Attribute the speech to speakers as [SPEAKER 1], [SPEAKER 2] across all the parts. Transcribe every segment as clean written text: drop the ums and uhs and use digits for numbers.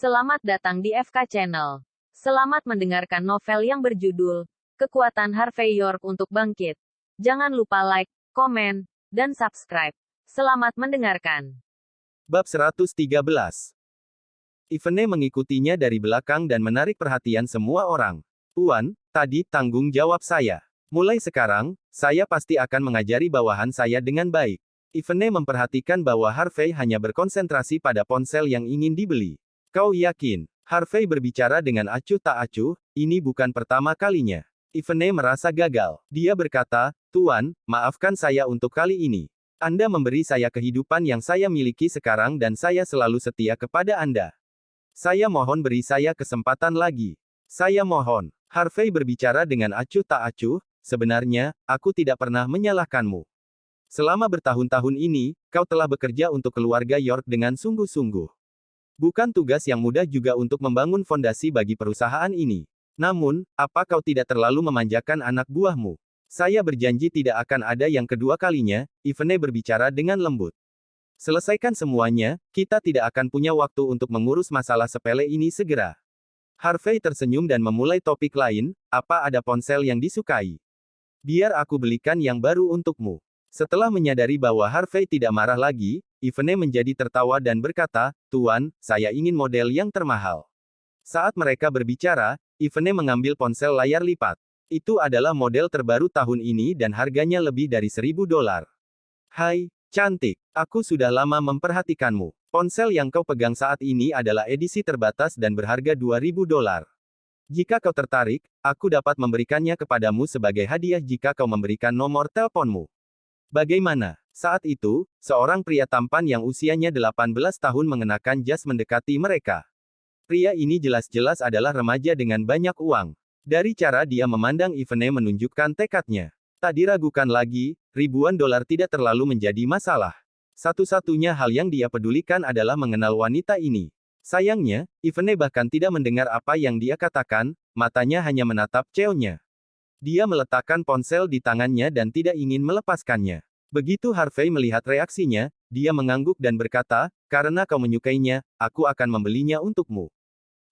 [SPEAKER 1] Selamat datang di FK Channel. Selamat mendengarkan novel yang berjudul Kekuatan Harvey York untuk Bangkit. Jangan lupa like, komen, dan subscribe. Selamat mendengarkan.
[SPEAKER 2] Bab 113. Ivene mengikutinya dari belakang dan menarik perhatian semua orang. Tuan, tadi tanggung jawab saya. Mulai sekarang, saya pasti akan mengajari bawahan saya dengan baik. Ivene memperhatikan bahwa Harvey hanya berkonsentrasi pada ponsel yang ingin dibeli. Kau yakin? Harvey berbicara dengan acuh tak acuh, ini bukan pertama kalinya. Ivene merasa gagal. Dia berkata, Tuan, maafkan saya untuk kali ini. Anda memberi saya kehidupan yang saya miliki sekarang dan saya selalu setia kepada Anda. Saya mohon beri saya kesempatan lagi. Saya mohon. Harvey berbicara dengan acuh tak acuh, sebenarnya, aku tidak pernah menyalahkanmu. Selama bertahun-tahun ini, kau telah bekerja untuk keluarga York dengan sungguh-sungguh. Bukan tugas yang mudah juga untuk membangun fondasi bagi perusahaan ini. Namun, apa kau tidak terlalu memanjakan anak buahmu? Saya berjanji tidak akan ada yang kedua kalinya, Ivene berbicara dengan lembut. Selesaikan semuanya, kita tidak akan punya waktu untuk mengurus masalah sepele ini segera. Harvey tersenyum dan memulai topik lain, apa ada ponsel yang disukai? Biar aku belikan yang baru untukmu. Setelah menyadari bahwa Harvey tidak marah lagi, Ivene menjadi tertawa dan berkata, Tuan, saya ingin model yang termahal. Saat mereka berbicara, Ivene mengambil ponsel layar lipat. Itu adalah model terbaru tahun ini dan harganya lebih dari $1.000. Hai, cantik. Aku sudah lama memperhatikanmu. Ponsel yang kau pegang saat ini adalah edisi terbatas dan berharga $2.000. Jika kau tertarik, aku dapat memberikannya kepadamu sebagai hadiah jika kau memberikan nomor teleponmu. Bagaimana? Saat itu, seorang pria tampan yang usianya 18 tahun mengenakan jas mendekati mereka. Pria ini jelas-jelas adalah remaja dengan banyak uang. Dari cara dia memandang Ivene menunjukkan tekadnya. Tak diragukan lagi, ribuan dolar tidak terlalu menjadi masalah. Satu-satunya hal yang dia pedulikan adalah mengenal wanita ini. Sayangnya, Ivene bahkan tidak mendengar apa yang dia katakan, matanya hanya menatap Cheonnya. Dia meletakkan ponsel di tangannya dan tidak ingin melepaskannya. Begitu Harvey melihat reaksinya, dia mengangguk dan berkata, karena kau menyukainya, aku akan membelinya untukmu.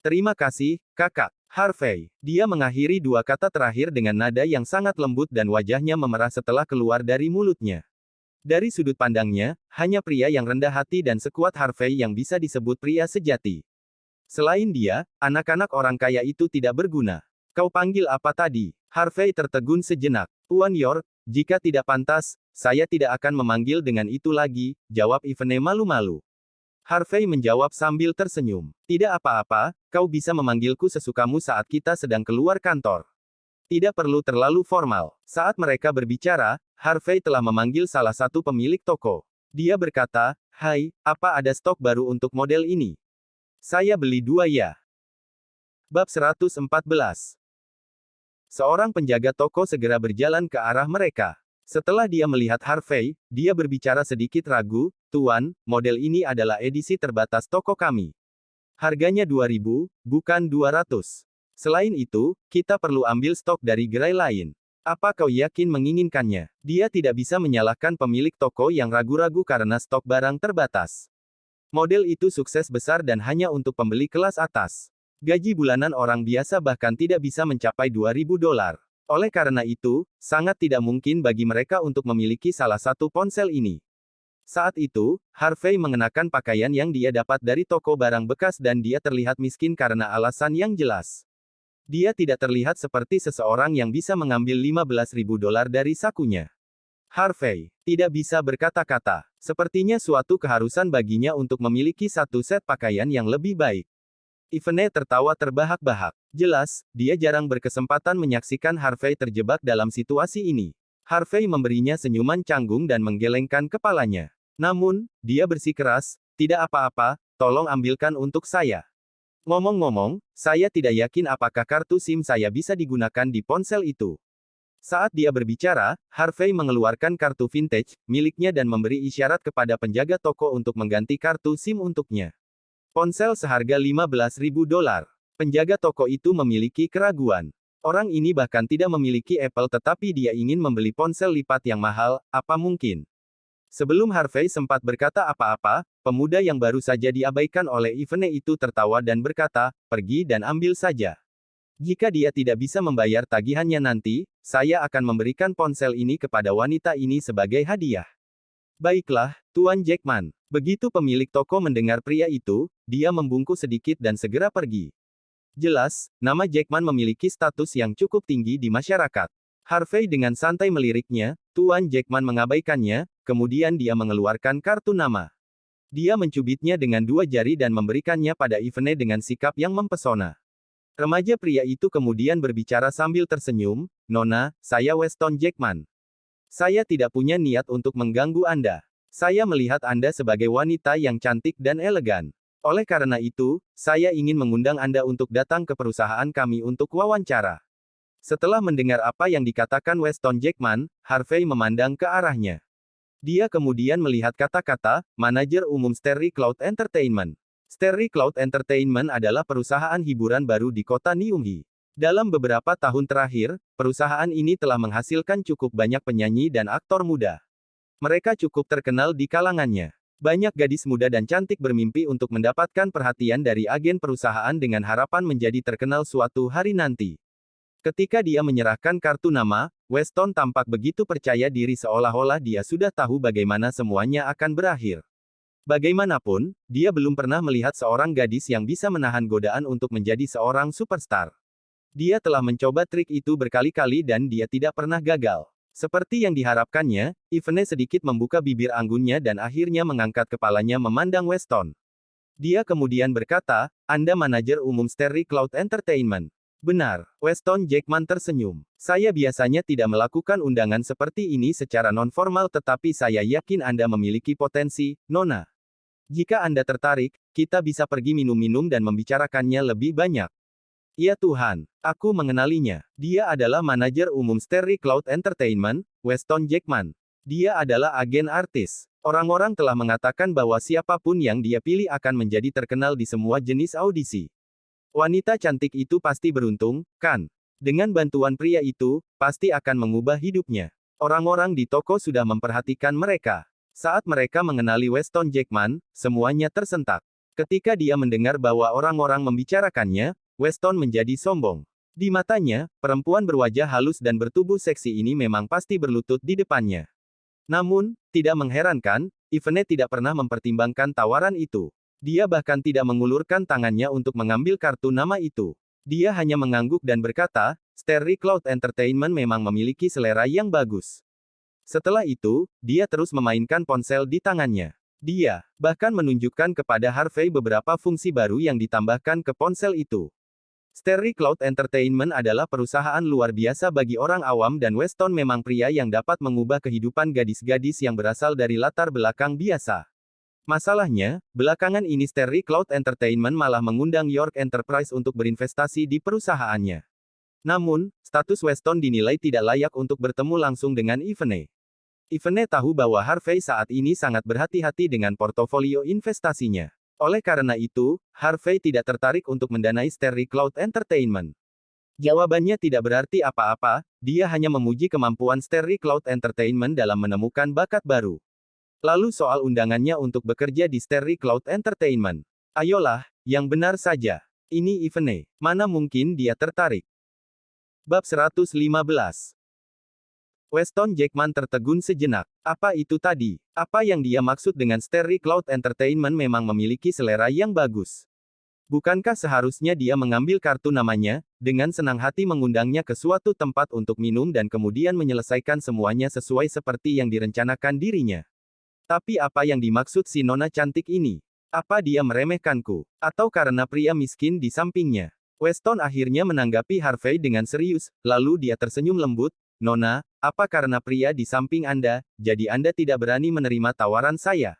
[SPEAKER 2] Terima kasih, kakak. Harvey. Dia mengakhiri dua kata terakhir dengan nada yang sangat lembut dan wajahnya memerah setelah keluar dari mulutnya. Dari sudut pandangnya, hanya pria yang rendah hati dan sekuat Harvey yang bisa disebut pria sejati. Selain dia, anak-anak orang kaya itu tidak berguna. Kau panggil apa tadi? Harvey tertegun sejenak. Tuan York, jika tidak pantas, saya tidak akan memanggil dengan itu lagi, jawab Ivene malu-malu. Harvey menjawab sambil tersenyum. Tidak apa-apa, kau bisa memanggilku sesukamu saat kita sedang keluar kantor. Tidak perlu terlalu formal. Saat mereka berbicara, Harvey telah memanggil salah satu pemilik toko. Dia berkata, Hai, apa ada stok baru untuk model ini? Saya beli 2 ya. Bab 114. Seorang penjaga toko segera berjalan ke arah mereka. Setelah dia melihat Harvey, dia berbicara sedikit ragu, Tuan, model ini adalah edisi terbatas toko kami. Harganya 2.000, bukan 200. Selain itu, kita perlu ambil stok dari gerai lain. Apa kau yakin menginginkannya? Dia tidak bisa menyalahkan pemilik toko yang ragu-ragu karena stok barang terbatas. Model itu sukses besar dan hanya untuk pembeli kelas atas. Gaji bulanan orang biasa bahkan tidak bisa mencapai $2.000. Oleh karena itu, sangat tidak mungkin bagi mereka untuk memiliki salah satu ponsel ini. Saat itu, Harvey mengenakan pakaian yang dia dapat dari toko barang bekas dan dia terlihat miskin karena alasan yang jelas. Dia tidak terlihat seperti seseorang yang bisa mengambil $15.000 dari sakunya. Harvey tidak bisa berkata-kata. Sepertinya suatu keharusan baginya untuk memiliki satu set pakaian yang lebih baik. Ivene tertawa terbahak-bahak. Jelas, dia jarang berkesempatan menyaksikan Harvey terjebak dalam situasi ini. Harvey memberinya senyuman canggung dan menggelengkan kepalanya. Namun, dia bersikeras, tidak apa-apa, tolong ambilkan untuk saya. Ngomong-ngomong, saya tidak yakin apakah kartu SIM saya bisa digunakan di ponsel itu. Saat dia berbicara, Harvey mengeluarkan kartu vintage miliknya dan memberi isyarat kepada penjaga toko untuk mengganti kartu SIM untuknya. Ponsel seharga $15.000. Penjaga toko itu memiliki keraguan. Orang ini bahkan tidak memiliki Apple tetapi dia ingin membeli ponsel lipat yang mahal, apa mungkin? Sebelum Harvey sempat berkata apa-apa, pemuda yang baru saja diabaikan oleh Ivene itu tertawa dan berkata, pergi dan ambil saja. Jika dia tidak bisa membayar tagihannya nanti, saya akan memberikan ponsel ini kepada wanita ini sebagai hadiah. Baiklah, Tuan Jackman. Begitu pemilik toko mendengar pria itu, dia membungkuk sedikit dan segera pergi. Jelas, nama Jackman memiliki status yang cukup tinggi di masyarakat. Harvey dengan santai meliriknya, Tuan Jackman mengabaikannya, kemudian dia mengeluarkan kartu nama. Dia mencubitnya dengan 2 jari dan memberikannya pada Ivene dengan sikap yang mempesona. Remaja pria itu kemudian berbicara sambil tersenyum, Nona, saya Weston Jackman. Saya tidak punya niat untuk mengganggu Anda. Saya melihat Anda sebagai wanita yang cantik dan elegan. Oleh karena itu, saya ingin mengundang Anda untuk datang ke perusahaan kami untuk wawancara. Setelah mendengar apa yang dikatakan Weston Jackman, Harvey memandang ke arahnya. Dia kemudian melihat kata-kata, manajer umum Starry Cloud Entertainment. Starry Cloud Entertainment adalah perusahaan hiburan baru di kota Nyunghi. Dalam beberapa tahun terakhir, perusahaan ini telah menghasilkan cukup banyak penyanyi dan aktor muda. Mereka cukup terkenal di kalangannya. Banyak gadis muda dan cantik bermimpi untuk mendapatkan perhatian dari agen perusahaan dengan harapan menjadi terkenal suatu hari nanti. Ketika dia menyerahkan kartu nama, Weston tampak begitu percaya diri seolah-olah dia sudah tahu bagaimana semuanya akan berakhir. Bagaimanapun, dia belum pernah melihat seorang gadis yang bisa menahan godaan untuk menjadi seorang superstar. Dia telah mencoba trik itu berkali-kali dan dia tidak pernah gagal. Seperti yang diharapkannya, Ivene sedikit membuka bibir anggunnya dan akhirnya mengangkat kepalanya memandang Weston. Dia kemudian berkata, Anda manajer umum Starry Cloud Entertainment. Benar, Weston Jackman tersenyum. Saya biasanya tidak melakukan undangan seperti ini secara non-formal tetapi saya yakin Anda memiliki potensi, Nona. Jika Anda tertarik, kita bisa pergi minum-minum dan membicarakannya lebih banyak. Ya Tuhan, aku mengenalinya. Dia adalah manajer umum Starry Cloud Entertainment, Weston Jackman. Dia adalah agen artis. Orang-orang telah mengatakan bahwa siapapun yang dia pilih akan menjadi terkenal di semua jenis audisi. Wanita cantik itu pasti beruntung, kan? Dengan bantuan pria itu, pasti akan mengubah hidupnya. Orang-orang di toko sudah memperhatikan mereka. Saat mereka mengenali Weston Jackman, semuanya tersentak. Ketika dia mendengar bahwa orang-orang membicarakannya, Weston menjadi sombong. Di matanya, perempuan berwajah halus dan bertubuh seksi ini memang pasti berlutut di depannya. Namun, tidak mengherankan, Ivene tidak pernah mempertimbangkan tawaran itu. Dia bahkan tidak mengulurkan tangannya untuk mengambil kartu nama itu. Dia hanya mengangguk dan berkata, Starry Cloud Entertainment memang memiliki selera yang bagus. Setelah itu, dia terus memainkan ponsel di tangannya. Dia bahkan menunjukkan kepada Harvey beberapa fungsi baru yang ditambahkan ke ponsel itu. Starry Cloud Entertainment adalah perusahaan luar biasa bagi orang awam dan Weston memang pria yang dapat mengubah kehidupan gadis-gadis yang berasal dari latar belakang biasa. Masalahnya, belakangan ini Starry Cloud Entertainment malah mengundang York Enterprise untuk berinvestasi di perusahaannya. Namun, status Weston dinilai tidak layak untuk bertemu langsung dengan Ivene. Ivene tahu bahwa Harvey saat ini sangat berhati-hati dengan portofolio investasinya. Oleh karena itu, Harvey tidak tertarik untuk mendanai Starry Cloud Entertainment. Jawabannya tidak berarti apa-apa, dia hanya memuji kemampuan Starry Cloud Entertainment dalam menemukan bakat baru. Lalu soal undangannya untuk bekerja di Starry Cloud Entertainment. Ayolah, yang benar saja. Ini Ivene. Mana mungkin dia tertarik. Bab 115. Weston Jackman tertegun sejenak. Apa itu tadi? Apa yang dia maksud dengan Starry Cloud Entertainment memang memiliki selera yang bagus? Bukankah seharusnya dia mengambil kartu namanya, dengan senang hati mengundangnya ke suatu tempat untuk minum dan kemudian menyelesaikan semuanya sesuai seperti yang direncanakan dirinya? Tapi apa yang dimaksud si nona cantik ini? Apa dia meremehkanku? Atau karena pria miskin di sampingnya? Weston akhirnya menanggapi Harvey dengan serius, lalu dia tersenyum lembut, Nona, apa karena pria di samping Anda, jadi Anda tidak berani menerima tawaran saya?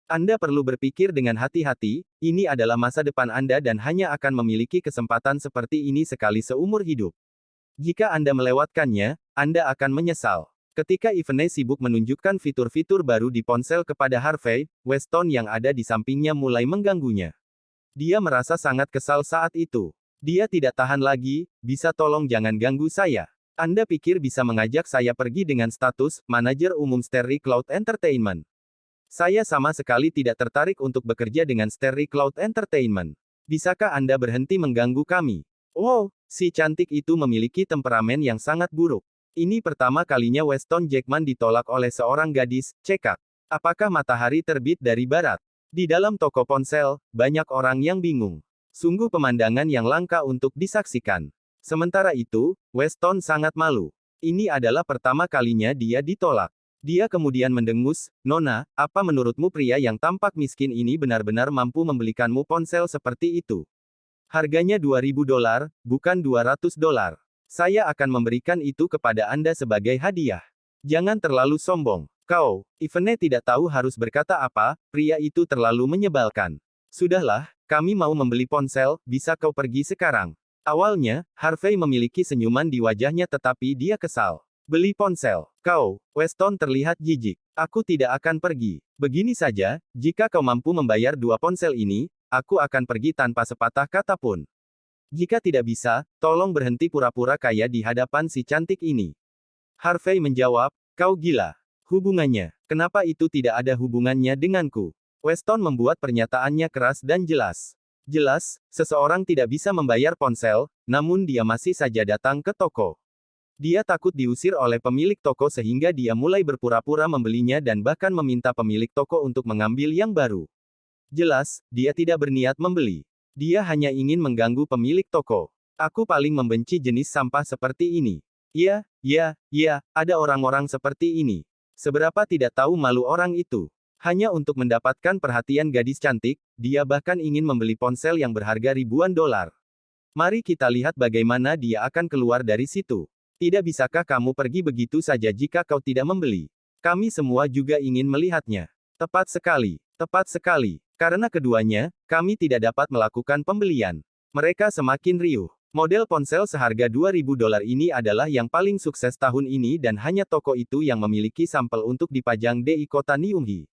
[SPEAKER 2] Anda perlu berpikir dengan hati-hati, ini adalah masa depan Anda dan hanya akan memiliki kesempatan seperti ini sekali seumur hidup. Jika Anda melewatkannya, Anda akan menyesal. Ketika Ivene sibuk menunjukkan fitur-fitur baru di ponsel kepada Harvey, Weston yang ada di sampingnya mulai mengganggunya. Dia merasa sangat kesal saat itu. Dia tidak tahan lagi, bisa tolong jangan ganggu saya. Anda pikir bisa mengajak saya pergi dengan status, manajer umum Starry Cloud Entertainment. Saya sama sekali tidak tertarik untuk bekerja dengan Starry Cloud Entertainment. Bisakah Anda berhenti mengganggu kami? Oh, si cantik itu memiliki temperamen yang sangat buruk. Ini pertama kalinya Weston Jackman ditolak oleh seorang gadis, cekak. Apakah matahari terbit dari barat? Di dalam toko ponsel, banyak orang yang bingung. Sungguh pemandangan yang langka untuk disaksikan. Sementara itu, Weston sangat malu. Ini adalah pertama kalinya dia ditolak. Dia kemudian mendengus, "Nona, apa menurutmu pria yang tampak miskin ini benar-benar mampu membelikanmu ponsel seperti itu? Harganya $2.000, bukan $200. Saya akan memberikan itu kepada Anda sebagai hadiah. Jangan terlalu sombong. Kau." Ivene tidak tahu harus berkata apa, pria itu terlalu menyebalkan. "Sudahlah, kami mau membeli ponsel, bisa kau pergi sekarang." Awalnya, Harvey memiliki senyuman di wajahnya tetapi dia kesal. "Beli ponsel. Kau." Weston terlihat jijik. "Aku tidak akan pergi. Begini saja, jika kau mampu membayar 2 ponsel ini, aku akan pergi tanpa sepatah kata pun. Jika tidak bisa, tolong berhenti pura-pura kaya di hadapan si cantik ini." Harvey menjawab, "Kau gila. Hubungannya? Kenapa itu tidak ada hubungannya denganku?" Weston membuat pernyataannya keras dan jelas. Jelas, seseorang tidak bisa membayar ponsel, namun dia masih saja datang ke toko. Dia takut diusir oleh pemilik toko sehingga dia mulai berpura-pura membelinya dan bahkan meminta pemilik toko untuk mengambil yang baru. Jelas, dia tidak berniat membeli. Dia hanya ingin mengganggu pemilik toko. "Aku paling membenci jenis sampah seperti ini. Ya, ada orang-orang seperti ini. Seberapa tidak tahu malu orang itu. Hanya untuk mendapatkan perhatian gadis cantik, dia bahkan ingin membeli ponsel yang berharga ribuan dolar. Mari kita lihat bagaimana dia akan keluar dari situ. Tidak bisakah kamu pergi begitu saja jika kau tidak membeli? Kami semua juga ingin melihatnya." Tepat sekali. Tepat sekali. Karena keduanya, kami tidak dapat melakukan pembelian. Mereka semakin riuh. Model ponsel seharga $2.000 ini adalah yang paling sukses tahun ini dan hanya toko itu yang memiliki sampel untuk dipajang di kota Nyunghi.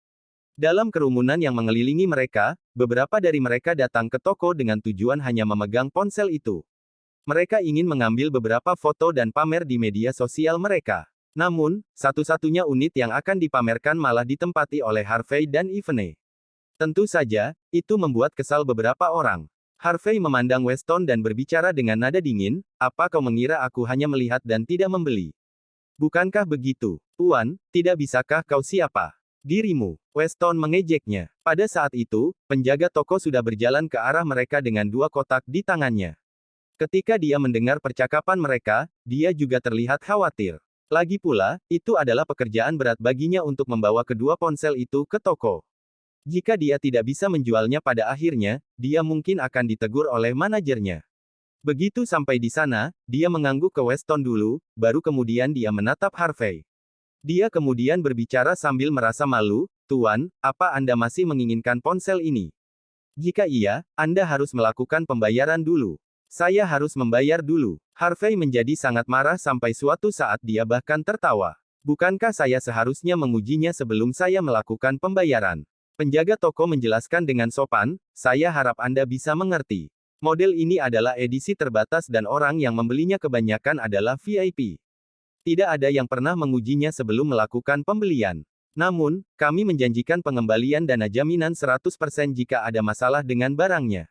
[SPEAKER 2] Dalam kerumunan yang mengelilingi mereka, beberapa dari mereka datang ke toko dengan tujuan hanya memegang ponsel itu. Mereka ingin mengambil beberapa foto dan pamer di media sosial mereka. Namun, satu-satunya unit yang akan dipamerkan malah ditempati oleh Harvey dan Ivene. Tentu saja, itu membuat kesal beberapa orang. Harvey memandang Weston dan berbicara dengan nada dingin, "Apa kau mengira aku hanya melihat dan tidak membeli? Bukankah begitu? Tuan, tidak bisakah kau siapa dirimu?" Weston mengejeknya. Pada saat itu, penjaga toko sudah berjalan ke arah mereka dengan 2 kotak di tangannya. Ketika dia mendengar percakapan mereka, dia juga terlihat khawatir. Lagi pula, itu adalah pekerjaan berat baginya untuk membawa kedua ponsel itu ke toko. Jika dia tidak bisa menjualnya pada akhirnya, dia mungkin akan ditegur oleh manajernya. Begitu sampai di sana, dia mengangguk ke Weston dulu, baru kemudian dia menatap Harvey. Dia kemudian berbicara sambil merasa malu, "Tuan, apa Anda masih menginginkan ponsel ini? Jika iya, Anda harus melakukan pembayaran dulu." "Saya harus membayar dulu." Harvey menjadi sangat marah sampai suatu saat dia bahkan tertawa. "Bukankah saya seharusnya mengujinya sebelum saya melakukan pembayaran?" Penjaga toko menjelaskan dengan sopan, "Saya harap Anda bisa mengerti. Model ini adalah edisi terbatas dan orang yang membelinya kebanyakan adalah VIP. Tidak ada yang pernah mengujinya sebelum melakukan pembelian. Namun, kami menjanjikan pengembalian dana jaminan 100% jika ada masalah dengan barangnya."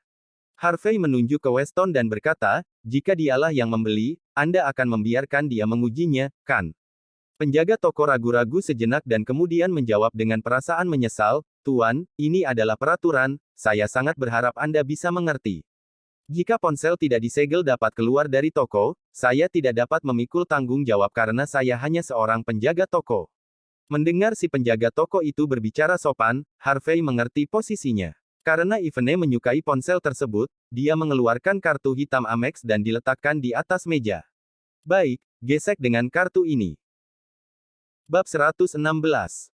[SPEAKER 2] Harvey menunjuk ke Weston dan berkata, "Jika dialah yang membeli, Anda akan membiarkan dia mengujinya, kan?" Penjaga toko ragu-ragu sejenak dan kemudian menjawab dengan perasaan menyesal, "Tuan, ini adalah peraturan, saya sangat berharap Anda bisa mengerti. Jika ponsel tidak disegel dapat keluar dari toko, saya tidak dapat memikul tanggung jawab karena saya hanya seorang penjaga toko." Mendengar si penjaga toko itu berbicara sopan, Harvey mengerti posisinya. Karena Ivene menyukai ponsel tersebut, dia mengeluarkan kartu hitam Amex dan diletakkan di atas meja. "Baik, gesek dengan kartu ini." Bab 116.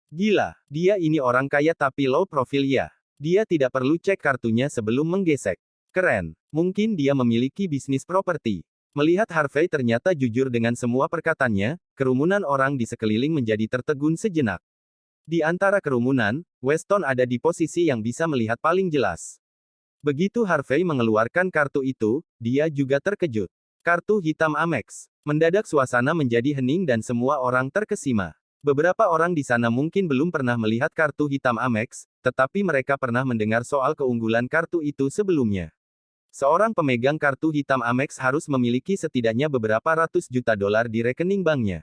[SPEAKER 2] Gila, dia ini orang kaya tapi low profile ya. Dia tidak perlu cek kartunya sebelum menggesek. Keren. Mungkin dia memiliki bisnis properti. Melihat Harvey ternyata jujur dengan semua perkataannya, kerumunan orang di sekeliling menjadi tertegun sejenak. Di antara kerumunan, Weston ada di posisi yang bisa melihat paling jelas. Begitu Harvey mengeluarkan kartu itu, dia juga terkejut. Kartu hitam Amex. Mendadak suasana menjadi hening dan semua orang terkesima. Beberapa orang di sana mungkin belum pernah melihat kartu hitam Amex, tetapi mereka pernah mendengar soal keunggulan kartu itu sebelumnya. Seorang pemegang kartu hitam Amex harus memiliki setidaknya beberapa ratus juta dolar di rekening banknya.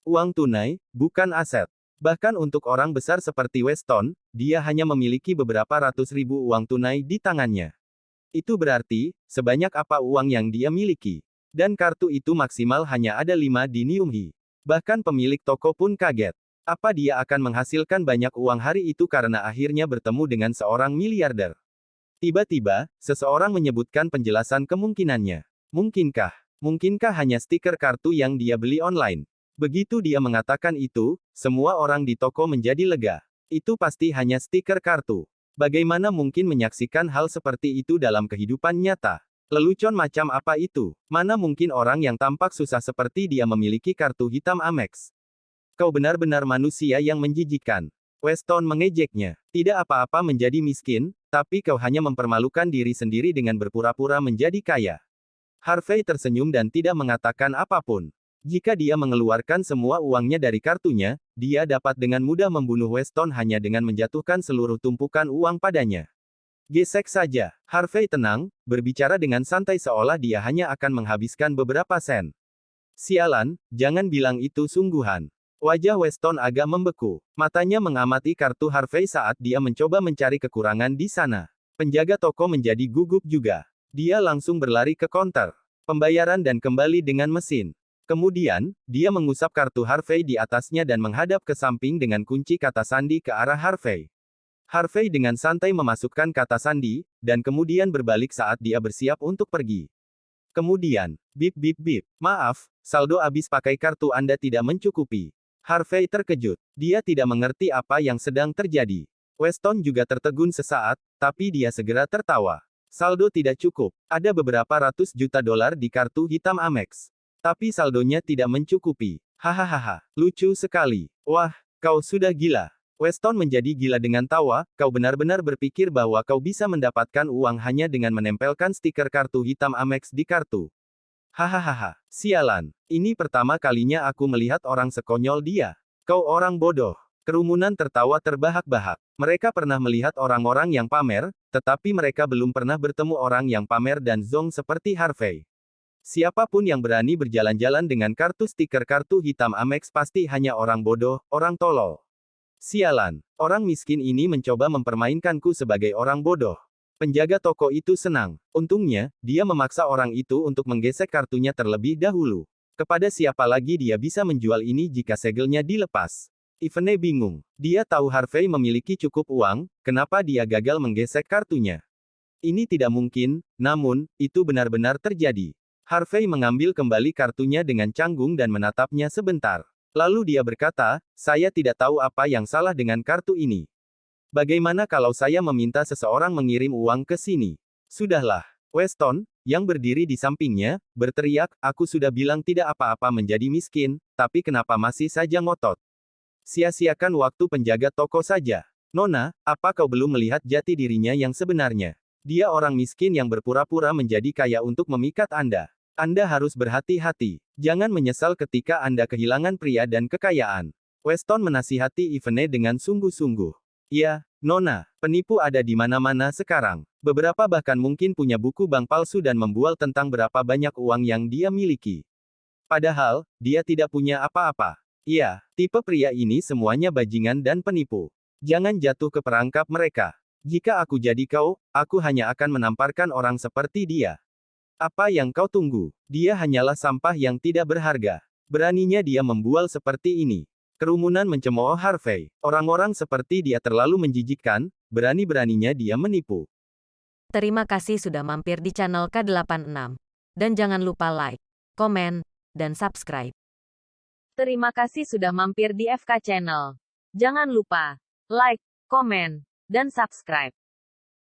[SPEAKER 2] Uang tunai, bukan aset. Bahkan untuk orang besar seperti Weston, dia hanya memiliki beberapa ratus ribu uang tunai di tangannya. Itu berarti, sebanyak apa uang yang dia miliki. Dan kartu itu maksimal hanya ada 5 di Niumhi. Bahkan pemilik toko pun kaget. Apa dia akan menghasilkan banyak uang hari itu karena akhirnya bertemu dengan seorang miliarder? Tiba-tiba, seseorang menyebutkan penjelasan kemungkinannya. Mungkinkah hanya stiker kartu yang dia beli online? Begitu dia mengatakan itu, semua orang di toko menjadi lega. Itu pasti hanya stiker kartu. Bagaimana mungkin menyaksikan hal seperti itu dalam kehidupan nyata? Lelucon macam apa itu? Mana mungkin orang yang tampak susah seperti dia memiliki kartu hitam Amex? Kau benar-benar manusia yang menjijikkan. Weston mengejeknya. Tidak apa-apa menjadi miskin, tapi kau hanya mempermalukan diri sendiri dengan berpura-pura menjadi kaya. Harvey tersenyum dan tidak mengatakan apapun. Jika dia mengeluarkan semua uangnya dari kartunya, dia dapat dengan mudah membunuh Weston hanya dengan menjatuhkan seluruh tumpukan uang padanya. Gesek saja. Harvey tenang, berbicara dengan santai seolah dia hanya akan menghabiskan beberapa sen. Sialan, jangan bilang itu sungguhan. Wajah Weston agak membeku. Matanya mengamati kartu Harvey saat dia mencoba mencari kekurangan di sana. Penjaga toko menjadi gugup juga. Dia langsung berlari ke konter pembayaran dan kembali dengan mesin. Kemudian, dia mengusap kartu Harvey di atasnya dan menghadap ke samping dengan kunci kata sandi ke arah Harvey. Harvey dengan santai memasukkan kata sandi, dan kemudian berbalik saat dia bersiap untuk pergi. Kemudian, bip bip bip, maaf, saldo habis pakai kartu Anda tidak mencukupi. Harvey terkejut. Dia tidak mengerti apa yang sedang terjadi. Weston juga tertegun sesaat, tapi dia segera tertawa. Saldo tidak cukup. Ada beberapa ratus juta dolar di kartu hitam Amex. Tapi saldonya tidak mencukupi. Hahaha, lucu sekali. Wah, kau sudah gila. Weston menjadi gila dengan tawa, kau benar-benar berpikir bahwa kau bisa mendapatkan uang hanya dengan menempelkan stiker kartu hitam Amex di kartu. Hahaha, sialan. Ini pertama kalinya aku melihat orang sekonyol dia. Kau orang bodoh. Kerumunan tertawa terbahak-bahak. Mereka pernah melihat orang-orang yang pamer, tetapi mereka belum pernah bertemu orang yang pamer dan zong seperti Harvey. Siapapun yang berani berjalan-jalan dengan kartu stiker kartu hitam Amex pasti hanya orang bodoh, orang tolol. Sialan, orang miskin ini mencoba mempermainkanku sebagai orang bodoh. Penjaga toko itu senang. Untungnya, dia memaksa orang itu untuk menggesek kartunya terlebih dahulu. Kepada siapa lagi dia bisa menjual ini jika segelnya dilepas? Ivene bingung. Dia tahu Harvey memiliki cukup uang, kenapa dia gagal menggesek kartunya? Ini tidak mungkin, namun, itu benar-benar terjadi. Harvey mengambil kembali kartunya dengan canggung dan menatapnya sebentar. Lalu dia berkata, saya tidak tahu apa yang salah dengan kartu ini. Bagaimana kalau saya meminta seseorang mengirim uang ke sini? Sudahlah. Weston, yang berdiri di sampingnya, berteriak, aku sudah bilang tidak apa-apa menjadi miskin, tapi kenapa masih saja ngotot? Sia-siakan waktu penjaga toko saja. Nona, apa kau belum melihat jati dirinya yang sebenarnya? Dia orang miskin yang berpura-pura menjadi kaya untuk memikat Anda. Anda harus berhati-hati. Jangan menyesal ketika Anda kehilangan pria dan kekayaan. Weston menasihati Ivene dengan sungguh-sungguh. Ya, Nona, penipu ada di mana-mana sekarang. Beberapa bahkan mungkin punya buku bank palsu dan membual tentang berapa banyak uang yang dia miliki. Padahal, dia tidak punya apa-apa. Ya, tipe pria ini semuanya bajingan dan penipu. Jangan jatuh ke perangkap mereka. Jika aku jadi kau, aku hanya akan menamparkan orang seperti dia. Apa yang kau tunggu? Dia hanyalah sampah yang tidak berharga. Beraninya dia membual seperti ini. Kerumunan mencemooh Harvey. Orang-orang seperti dia terlalu menjijikkan, berani-beraninya dia menipu.
[SPEAKER 1] Terima kasih sudah mampir di channel K86. Dan jangan lupa like, komen, dan subscribe. Terima kasih sudah mampir di FK Channel. Jangan lupa like, komen, dan subscribe.